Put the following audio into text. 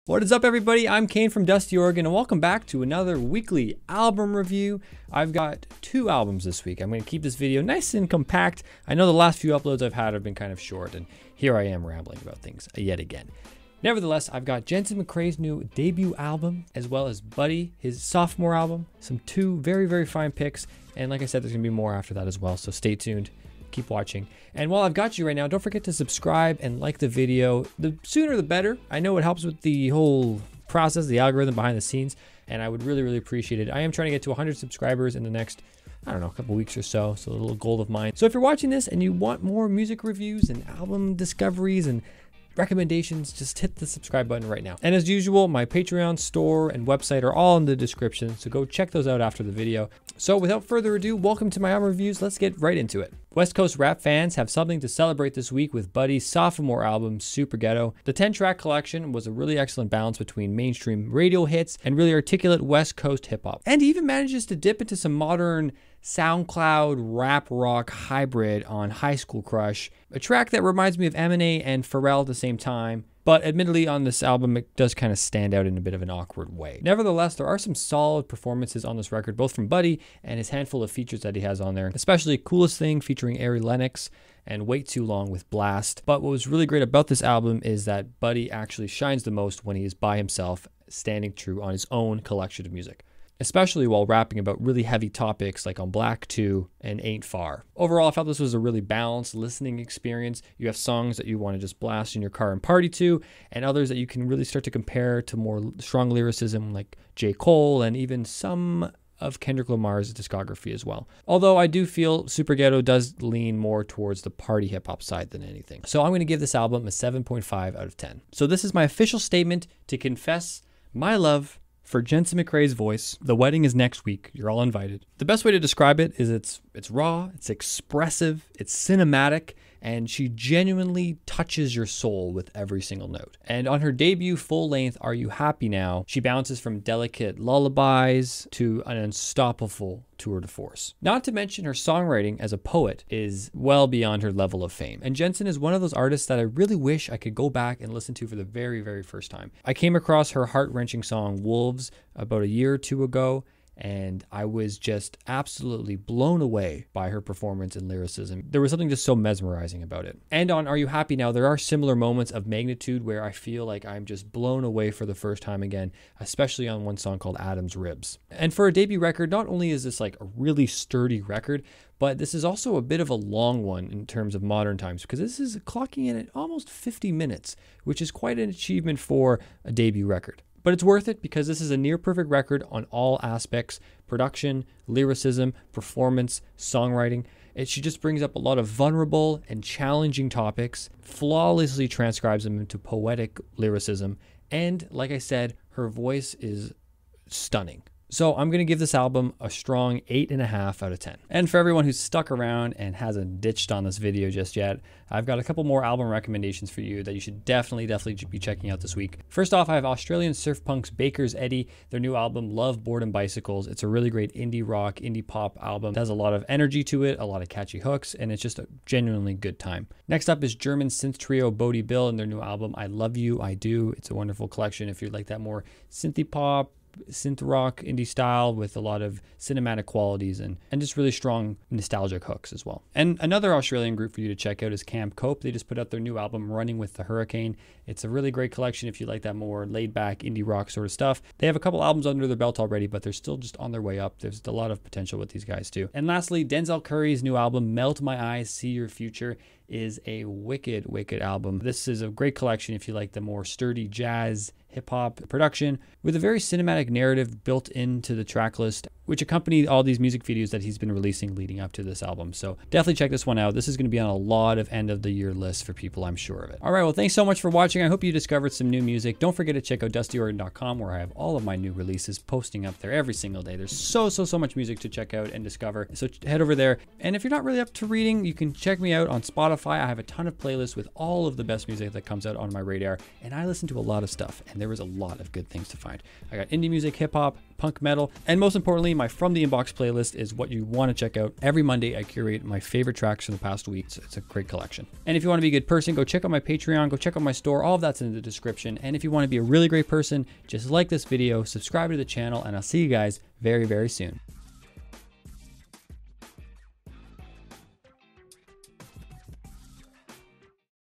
What is up, everybody? I'm Kane from Dusty, Oregon, and welcome back to another weekly album review. I've got 2 albums this week. I'm going to keep this video nice and compact. I know the last few uploads I've had have been kind of short, and here I am rambling about things yet again. Nevertheless, I've got Jensen McRae's new debut album, as well as Buddy, his sophomore album, some 2 very, very fine picks, and like I said, there's going to be more after that as well, so stay tuned. Keep watching. And while I've got you right now, don't forget to subscribe and like the video. The sooner the better. I know it helps with the whole process, the algorithm behind the scenes, and I would really, really appreciate it. I am trying to get to 100 subscribers in the next, I don't know, a couple weeks or so. So a little goal of mine. So if you're watching this and you want more music reviews and album discoveries and recommendations, just hit the subscribe button right now. And as usual, my Patreon, store, and website are all in the description, so go check those out after the video. So without further ado, welcome to my album reviews. Let's get right into it. West Coast rap fans have something to celebrate this week with Buddy's sophomore album, Superghetto. The 10-track collection was a really excellent balance between mainstream radio hits and really articulate West Coast hip-hop. And he even manages to dip into some modern SoundCloud rap rock hybrid on High School Crush, a track that reminds me of Eminem and Pharrell at the same time. But admittedly, on this album, it does kind of stand out in a bit of an awkward way. Nevertheless, there are some solid performances on this record, both from Buddy and his handful of features that he has on there, especially Coolest Thing featuring Ari Lennox and Wait Too Long with Blast. But what was really great about this album is that Buddy actually shines the most when he is by himself, standing true on his own collection of music, especially while rapping about really heavy topics like on Black 2 and Ain't Far. Overall, I felt this was a really balanced listening experience. You have songs that you want to just blast in your car and party to, and others that you can really start to compare to more strong lyricism like J. Cole and even some of Kendrick Lamar's discography as well. Although I do feel Superghetto does lean more towards the party hip-hop side than anything. So I'm going to give this album a 7.5 out of 10. So this is my official statement to confess my love for Jensen McRae's voice. The wedding is next week. You're all invited. The best way to describe it is it's raw, it's expressive, it's cinematic, and she genuinely touches your soul with every single note. And on her debut full-length Are You Happy Now, she bounces from delicate lullabies to an unstoppable tour de force. Not to mention her songwriting as a poet is well beyond her level of fame. And Jensen is one of those artists that I really wish I could go back and listen to for the very, very first time. I came across her heart-wrenching song Wolves about a year or 2 ago, and I was just absolutely blown away by her performance and lyricism. There was something just so mesmerizing about it. And on Are You Happy Now, there are similar moments of magnitude where I feel like I'm just blown away for the first time again, especially on one song called Adam's Ribs. And for a debut record, not only is this like a really sturdy record, but this is also a bit of a long one in terms of modern times, because this is clocking in at almost 50 minutes, which is quite an achievement for a debut record. But it's worth it because this is a near perfect record on all aspects: production, lyricism, performance, songwriting. She just brings up a lot of vulnerable and challenging topics, flawlessly transcribes them into poetic lyricism, and like I said, her voice is stunning. So I'm going to give this album a strong 8.5 out of 10. And for everyone who's stuck around and hasn't ditched on this video just yet, I've got a couple more album recommendations for you that you should definitely be checking out this week. First off, I have Australian surf punks Baker's Eddie, their new album Love, Boredom, Bicycles. It's a really great indie rock, indie pop album. It has a lot of energy to it, a lot of catchy hooks, and it's just a genuinely good time. Next up is German synth trio Bodie Bill and their new album I Love You, I Do. It's a wonderful collection if you like that more synthy pop, synth rock, indie style with a lot of cinematic qualities and just really strong nostalgic hooks as well. And another Australian group for you to check out is Camp Cope. They just put out their new album Running with the Hurricane. It's a really great collection if you like that more laid back indie rock sort of stuff. They have a couple albums under their belt already, but they're still just on their way up. There's a lot of potential with these guys too. And lastly, Denzel Curry's new album Melt My Eyes, See Your Future is a wicked album. This is a great collection if you like the more sturdy jazz, hip-hop production with a very cinematic narrative built into the track list, which accompanied all these music videos that he's been releasing leading up to this album. So definitely check this one out. This is going to be on a lot of end of the year lists for people, I'm sure of it. All right, well, thanks so much for watching. I hope you discovered some new music. Don't forget to check out dustyoregon.com, where I have all of my new releases posting up there every single day. There's so much music to check out and discover. So head over there. And if you're not really up to reading, you can check me out on Spotify. I have a ton of playlists with all of the best music that comes out on my radar, and I listen to a lot of stuff, and there was a lot of good things to find. I got indie music, hip hop, punk metal. And most importantly, my From the Inbox playlist is what you want to check out. Every Monday, I curate my favorite tracks from the past week. So it's a great collection. And if you want to be a good person, go check out my Patreon, go check out my store. All of that's in the description. And if you want to be a really great person, just like this video, subscribe to the channel, and I'll see you guys very, very soon.